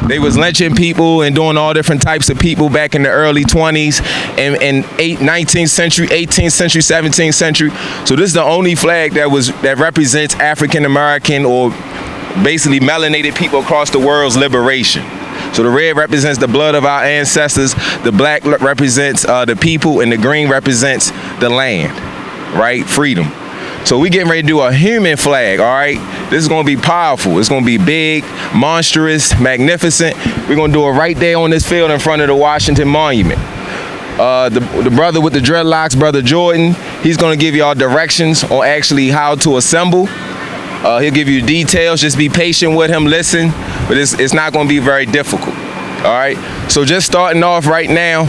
They was lynching people and doing all different types of people back in the early 20s and 19th century, 18th century, 17th century. So this is the only flag that represents African American or basically melanated people across the world's liberation. So the red represents the blood of our ancestors, the black represents the people, and the green represents the land, right? Freedom. So we getting ready to do a human flag, all right? This is gonna be powerful. It's gonna be big, monstrous, magnificent. We're gonna do it right there on this field in front of the Washington Monument. The brother with the dreadlocks, Brother Jordan, he's gonna give y'all directions on actually how to assemble. He'll give you details. Just be patient with him, listen, but it's not gonna be very difficult, all right? So just starting off right now,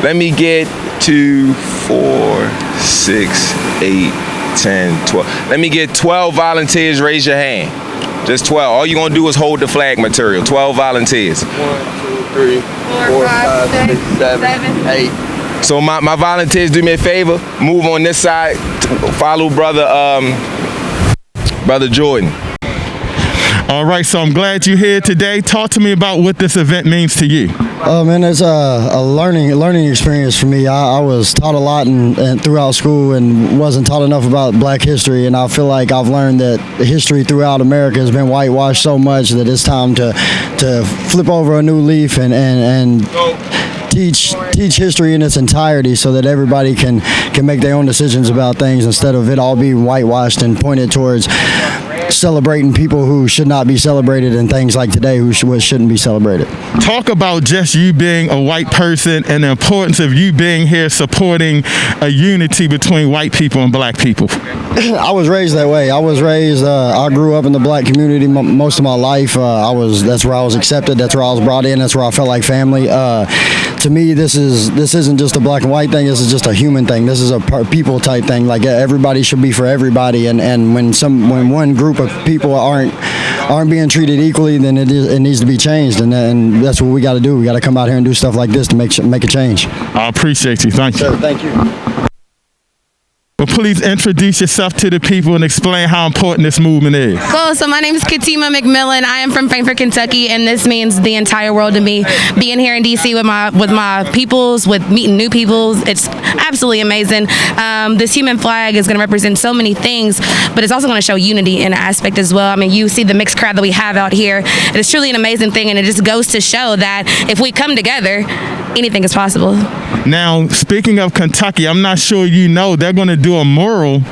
let me get to 4, 6, 8, 10, 12. Let me get 12 volunteers, raise your hand. Just 12. All you're gonna do is hold the flag material. 12 volunteers. 1, 2, 3, 4, 5, 6, 7, 8. So my volunteers, do me a favor, move on this side, follow Brother Jordan. All right, so I'm glad you're here today. Talk to me about what this event means to you. Oh man, it's a learning experience for me. I was taught a lot and throughout school and wasn't taught enough about Black history, and I feel like I've learned that the history throughout America has been whitewashed so much that it's time to flip over a new leaf and teach history in its entirety so that everybody can make their own decisions about things instead of it all being whitewashed and pointed towards celebrating people who should not be celebrated and things like today who shouldn't be celebrated. Talk about just you being a white person and the importance of you being here supporting a unity between white people and black people. I was raised that way. I grew up in the black community most of my life. That's where I was accepted. That's where I was brought in. That's where I felt like family. To me, this isn't just a black and white thing. This is just a human thing. This is a people type thing. Like everybody should be for everybody. And when one group of people aren't being treated equally, then it needs to be changed. And that's what we got to do. We got to come out here and do stuff like this to make a change. I appreciate you. Thank you. Sir, thank you. Well, please introduce yourself to the people and explain how important this movement is. Cool. So my name is Katima McMillan. I am from Frankfort, Kentucky, and this means the entire world to me. Being here in DC with my peoples, with meeting new peoples, it's absolutely amazing. This human flag is going to represent so many things, but it's also going to show unity in an aspect as well. I mean, you see the mixed crowd that we have out here. It is truly an amazing thing, and it just goes to show that if we come together, anything is possible. Now, speaking of Kentucky, I'm not sure you know, they're going to do a mural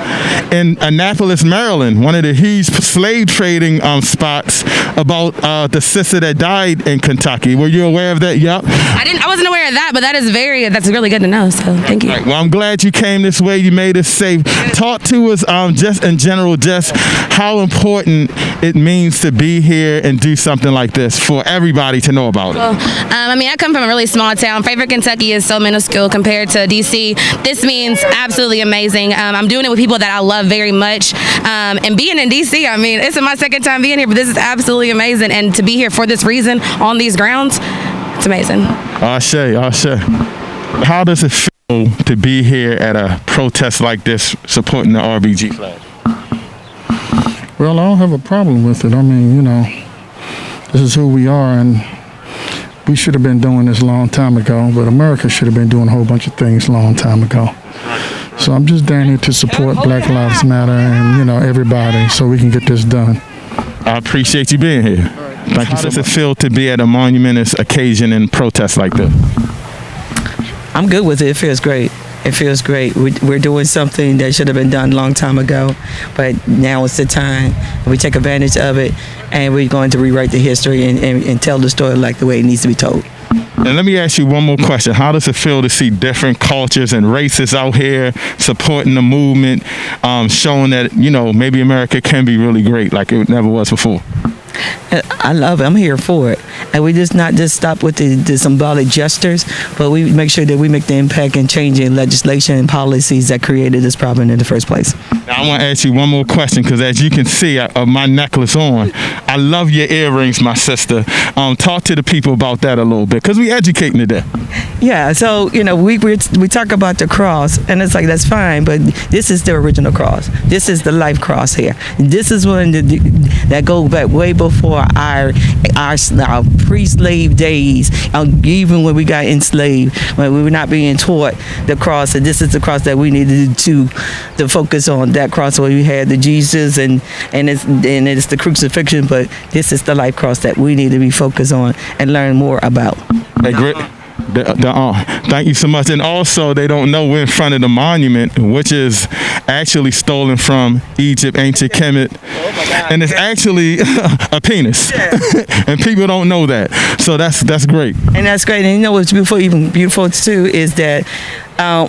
in Annapolis, Maryland, one of the huge slave trading spots about the sister that died in Kentucky. Were you aware of that? Yep. I wasn't aware of that, but that's really good to know, so thank you. Right. Well, I'm glad you came this way. You made us safe. Talk to us just in general, just how important it means to be here and do something like this for everybody to know about it. Well, I come from a really small town. Frankfort, Kentucky is so minuscule compared to DC. This means absolutely amazing. I'm doing it with people that I love very much. And being in DC, it's my second time being here, but this is absolutely amazing. And to be here for this reason on these grounds, it's amazing. Ashe. How does it feel to be here at a protest like this supporting the RBG flag? Well, I don't have a problem with it. This is who we are, and we should have been doing this a long time ago, but America should have been doing a whole bunch of things a long time ago. So I'm just down here to support Black Lives Matter and, everybody so we can get this done. I appreciate you being here. Thank you. How does it feel to be at a monumentous occasion and protest like this? I'm good with it. It feels great. It feels great. We're doing something that should have been done a long time ago, but now it's the time. We take advantage of it, and we're going to rewrite the history and tell the story like the way it needs to be told. And let me ask you one more question. How does it feel to see different cultures and races out here supporting the movement, showing that, maybe America can be really great like it never was before? I love it. I'm here for it. And we not just stop with the symbolic gestures, but we make sure that we make the impact in changing legislation and policies that created this problem in the first place. Now, I want to ask you one more question, because as you can see, my necklace on, I love your earrings, my sister. Talk to the people about that a little bit, because we educating today. Yeah, so, we talk about the cross, and it's like, that's fine, but this is the original cross. This is the life cross here. This is one that goes back way before our pre-slave days, even when we got enslaved, when we were not being taught the cross, and this is the cross that we needed to focus on. That cross where we had the Jesus and it's the crucifixion, but this is the life cross that we need to be focused on and learn more about. Hey, great. Thank you so much. And also, they don't know we're in front of the monument, which is actually stolen from Egypt, ancient Kemet, and it's actually a penis. And people don't know that. So that's great. And that's great. And you know what's beautiful, even beautiful too, is that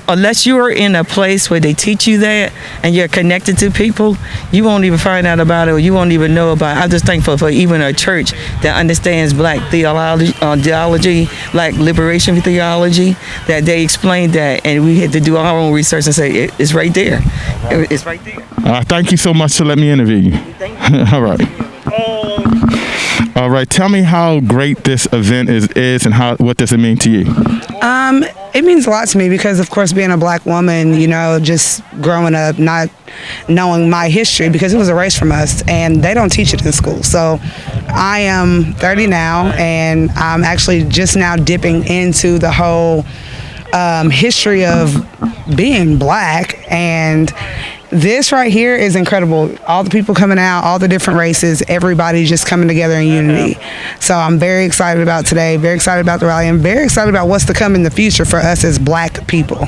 unless you are in a place where they teach you that and you're connected to people, you won't even find out about it, or you won't even know about it. I'm just thankful for even a church that understands black theology, black liberation theology, that they explained that, and we had to do our own research and say it's right there. It's right there. Thank you so much for letting me interview you. All right. All right. Tell me how great this event is and what does it mean to you? It means a lot to me because, of course, being a black woman, you know, just growing up, not knowing my history because it was erased from us and they don't teach it in school. So I am 30 now and I'm actually just now dipping into the whole history of being black, and this right here is incredible. All the people coming out, all the different races, everybody just coming together in unity. So I'm very excited about today, very excited about the rally. I'm very excited about what's to come in the future for us as black people.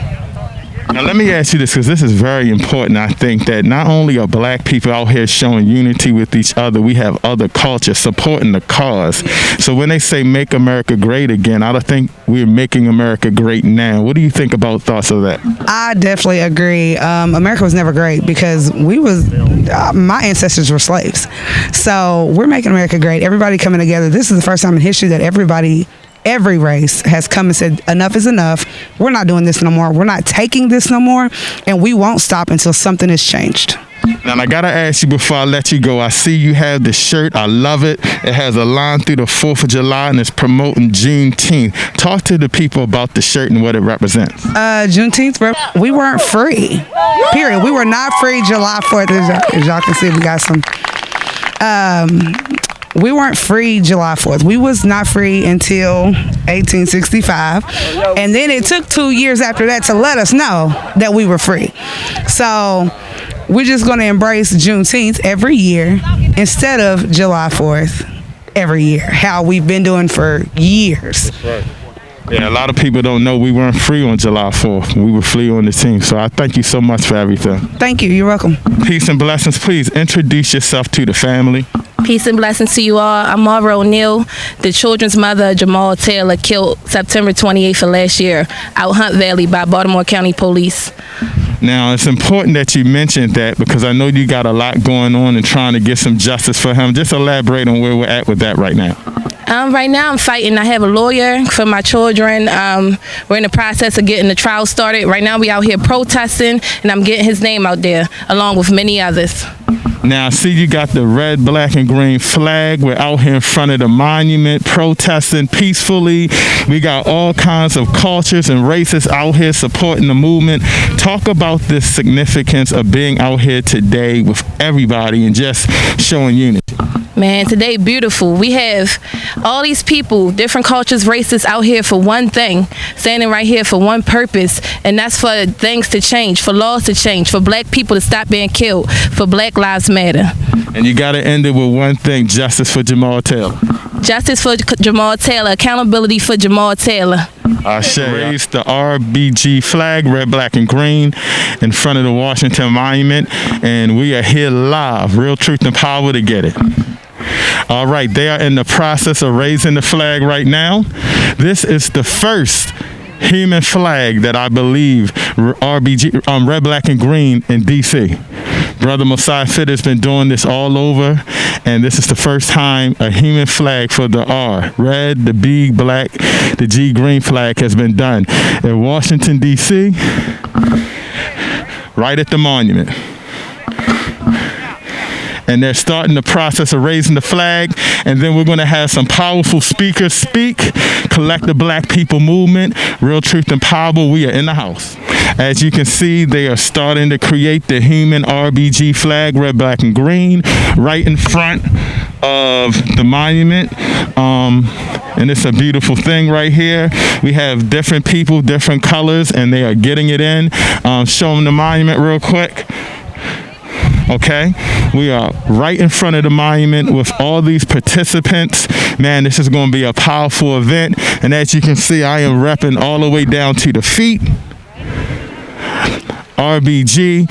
Now, let me ask you this, because this is very important. I think that not only are black people out here showing unity with each other, we have other cultures supporting the cause. So when they say make America great again, I don't think we're making America great now. What do you think about thoughts of that? I definitely agree. America was never great because my ancestors were slaves. So we're making America great. Everybody coming together. This is the first time in history that every race has come and said enough is enough. We're not doing this no more. We're not taking this no more, and we won't stop until something is changed. Now, I gotta ask you before I let you go, I see you have the shirt. I love it. It has a line through the 4th of July and it's promoting Juneteenth. Talk to the people about the shirt and what it represents. Juneteenth, we weren't free, period. We were not free July 4th. As y'all can see, we got some we weren't free July 4th. We was not free until 1865. And then it took 2 years after that to let us know that we were free. So we're just going to embrace Juneteenth every year instead of July 4th every year, how we've been doing for years. That's right. Yeah, a lot of people don't know we weren't free on July 4th. We were free on the team. So I thank you so much for everything. Thank you. You're welcome. Peace and blessings. Please introduce yourself to the family. Peace and blessings to you all. I'm Mara O'Neal, the children's mother, Jamal Taylor, killed September 28th of last year out Hunt Valley by Baltimore County Police. Now, it's important that you mentioned that because I know you got a lot going on and trying to get some justice for him. Just elaborate on where we're at with that right now. Right now I'm fighting. I have a lawyer for my children. We're in the process of getting the trial started. Right now we out here protesting and I'm getting his name out there along with many others. Now, see, you got the red, black, and green flag. We're out here in front of the monument protesting peacefully. We got all kinds of cultures and races out here supporting the movement. Talk about the significance of being out here today with everybody and just showing unity. Man, today beautiful. We have all these people, different cultures, races out here for one thing, standing right here for one purpose, and that's for things to change, for laws to change, for black people to stop being killed, for Black Lives Matter. And you got to end it with one thing: justice for Jamal Taylor. Justice for Jamal Taylor, accountability for Jamal Taylor. I raise the RBG flag, red, black, and green, in front of the Washington Monument, and we are here live, Real Truth and Power, to get it. All right, they are in the process of raising the flag right now. This is the first human flag that I believe RBG, red, black, and green in D.C. Brother Mosiah Fitter has been doing this all over, and this is the first time a human flag for the R, red, the B, black, the G, green flag has been done in Washington, D.C., right at the monument. and they're starting the process of raising the flag. And then we're going to have some powerful speakers speak. Collective Black People Movement, Real Truth and Power. We are in the house. As you can see, they are starting to create the human RBG flag, red, black, and green, right in front of the monument. And it's a beautiful thing right here. We have different people, different colors, and they are getting it in. Show them the monument real quick. Okay, we are right in front of the monument with all these participants. Man, this is going to be a powerful event. And as you can see, I am repping all the way down to the feet. RBG.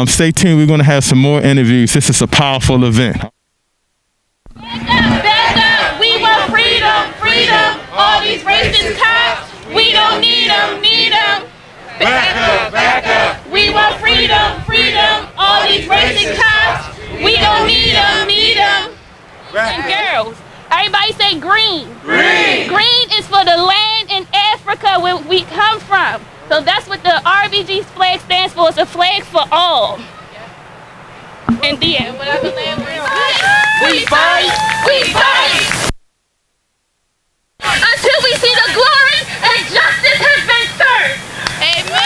Stay tuned. We're going to have some more interviews. This is a powerful event. We want freedom, freedom. All these racist cops, we don't need them, need them. Back up, back up. We want freedom, freedom. All these racist cops, we don't need them, need them. And girls, everybody say green. Green. Green is for the land in Africa where we come from. So that's what the RBG flag stands for. It's a flag for all. And then whatever land we're on, we fight, we fight. Until we see the glory and justice has been served. Amen.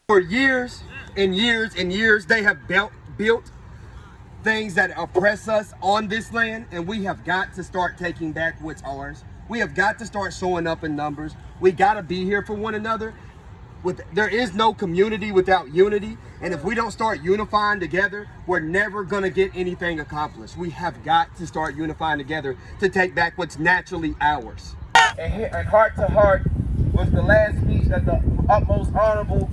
For years and years and years, they have built things that oppress us on this land, and we have got to start taking back what's ours. We have got to start showing up in numbers. We got to be here for one another. There is no community without unity, and if we don't start unifying together, we're never going to get anything accomplished. We have got to start unifying together to take back what's naturally ours. And heart to heart was the last speech that the utmost honorable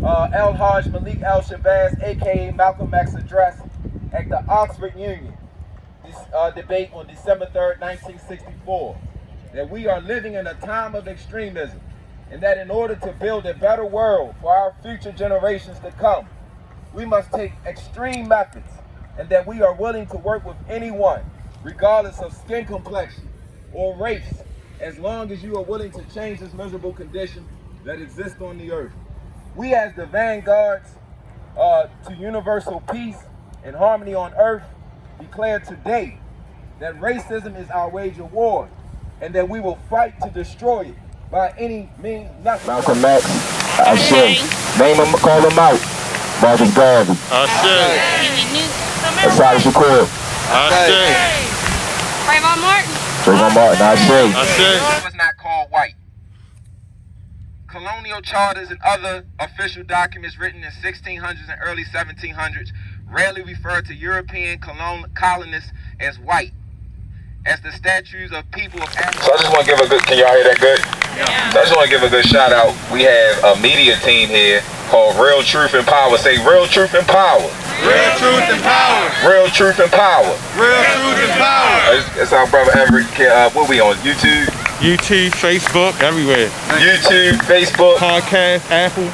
El-Hajj Malik El-Shabazz, aka Malcolm X, addressed at the Oxford Union debate on December 3rd, 1964. That we are living in a time of extremism, and that in order to build a better world for our future generations to come, we must take extreme methods, and that we are willing to work with anyone, regardless of skin complexion or race, as long as you are willing to change this miserable condition that exists on the earth. We as the vanguards to universal peace and harmony on earth declare today that racism is our wage of war, and that we will fight to destroy it by any means necessary. Malcolm X, I say, name him, call him out. Marcus Garvey. I say. Assata Shakur. I say. Trayvon Martin. Trayvon Martin, I say. I say. It was not called white. Colonial charters and other official documents written in 1600s and early 1700s rarely refer to European colonists as white, as the statues of people of Africa. So I just want to give a good, can y'all hear that good? Yeah. So I just want to give a good shout out. We have a media team here called Real Truth and Power. Say Real Truth and Power. Real truth and power. Real Truth and Power. Real truth and power. It's our brother Everett. What we on? YouTube? YouTube, Facebook, everywhere. YouTube, Facebook. Podcast, Apple,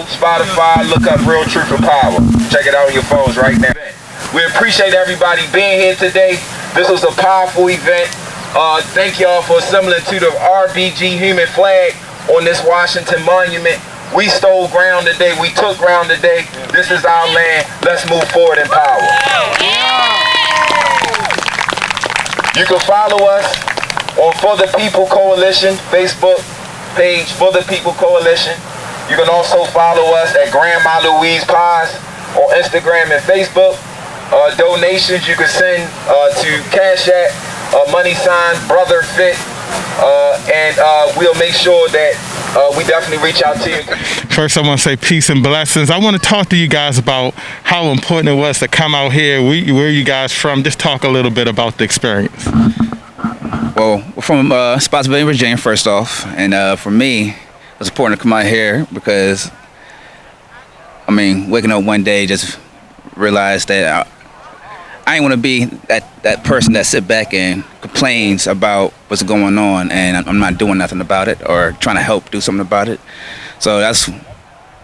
Spotify. Look up Real Truth and Power. Check it out on your phones right now. We appreciate everybody being here today. This was a powerful event. Thank y'all for assembling to the RBG human flag on this Washington monument. We stole ground today. We took ground today. This is our land. Let's move forward in power. You can follow us on For the People Coalition Facebook page, For the People Coalition. You can also follow us at Grandma Louise Pies on Instagram and Facebook. Donations you can send to Cash App, $, Fit, and we'll make sure that we definitely reach out to you. First, I want to say peace and blessings. I want to talk to you guys about how important it was to come out here. Where are you guys from? Just talk a little bit about the experience. Well, we're from Spotsylvania, Virginia, first off. And for me, it was important to come out here because, I mean, waking up one day, just realized that I ain't want to be that person that sit back and complains about what's going on and I'm not doing nothing about it or trying to help do something about it. So that's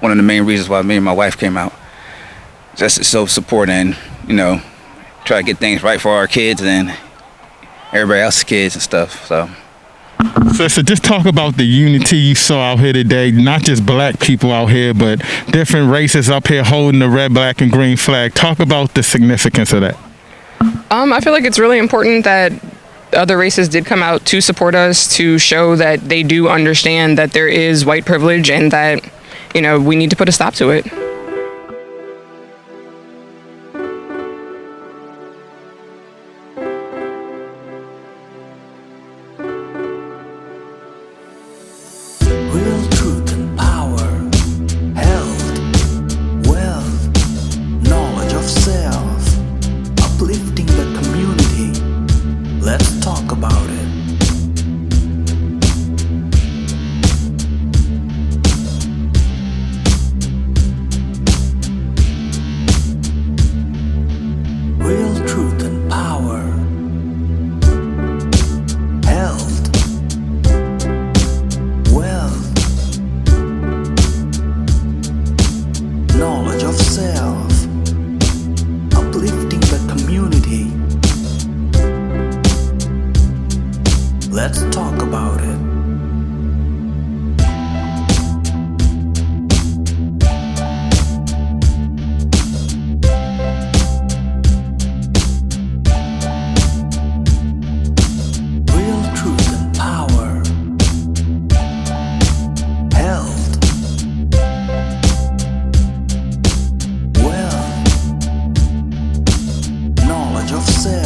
one of the main reasons why me and my wife came out. Just to show support and, you know, try to get things right for our kids and everybody else's kids and stuff. So So just talk about the unity you saw out here today, not just black people out here, but different races up here holding the red, black, and green flag. Talk about the significance of that. I feel like it's really important that other races did come out to support us, to show that they do understand that there is white privilege and that, we need to put a stop to it. Real truth and power, health, wealth, knowledge of self, uplifting the community. Let's talk about it. Real truth and power, health, wealth, knowledge of self, uplifting the community. Let's talk about it. Real truth and power, health, wealth, knowledge of self.